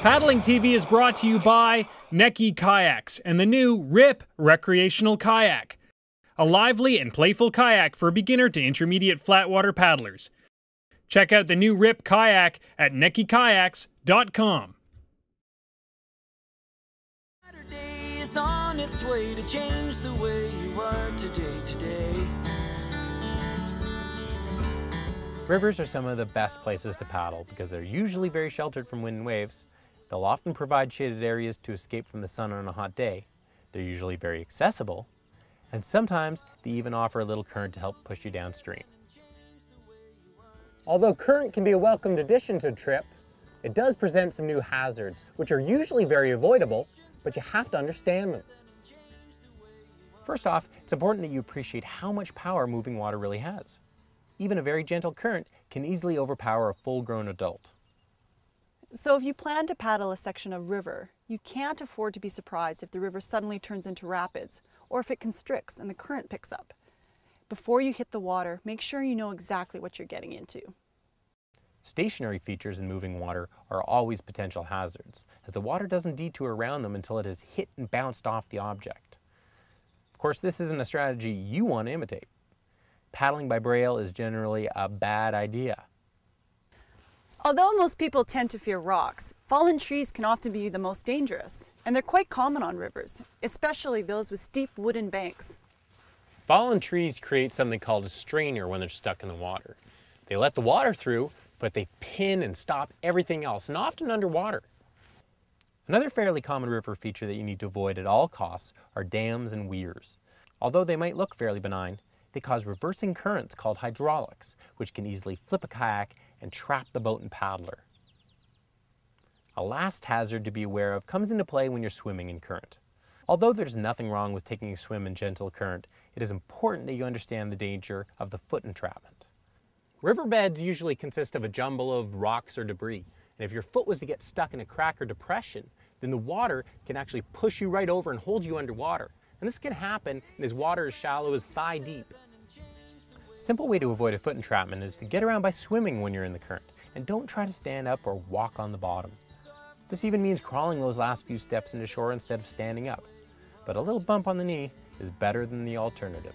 Paddling TV is brought to you by KAYAKS and the new RIP Recreational Kayak, a lively and playful kayak for beginner to intermediate flatwater paddlers. Check out the new RIP kayak at KAYAKS.com. Saturday is on its way to change the way you are today. Rivers are some of the best places to paddle because they're usually very sheltered from wind and waves. They'll often provide shaded areas to escape from the sun on a hot day. They're usually very accessible, and sometimes they even offer a little current to help push you downstream. Although current can be a welcomed addition to a trip, it does present some new hazards, which are usually very avoidable, but you have to understand them. First off, it's important that you appreciate how much power moving water really has. Even a very gentle current can easily overpower a full-grown adult. So if you plan to paddle a section of river, you can't afford to be surprised if the river suddenly turns into rapids or if it constricts and the current picks up. Before you hit the water, make sure you know exactly what you're getting into. Stationary features in moving water are always potential hazards, as the water doesn't detour around them until it has hit and bounced off the object. Of course, this isn't a strategy you want to imitate. Paddling by braille is generally a bad idea. Although most people tend to fear rocks, fallen trees can often be the most dangerous, and they're quite common on rivers, especially those with steep wooden banks. Fallen trees create something called a strainer when they're stuck in the water. They let the water through, but they pin and stop everything else, and often underwater. Another fairly common river feature that you need to avoid at all costs are dams and weirs. Although they might look fairly benign, they cause reversing currents called hydraulics, which can easily flip a kayak and trap the boat and paddler. A last hazard to be aware of comes into play when you're swimming in current. Although there's nothing wrong with taking a swim in gentle current, it is important that you understand the danger of the foot entrapment. Riverbeds usually consist of a jumble of rocks or debris, and if your foot was to get stuck in a crack or depression, then the water can actually push you right over and hold you underwater. And this can happen as water as shallow as thigh deep. A simple way to avoid a foot entrapment is to get around by swimming when you're in the current, and don't try to stand up or walk on the bottom. This even means crawling those last few steps into shore instead of standing up. But a little bump on the knee is better than the alternative.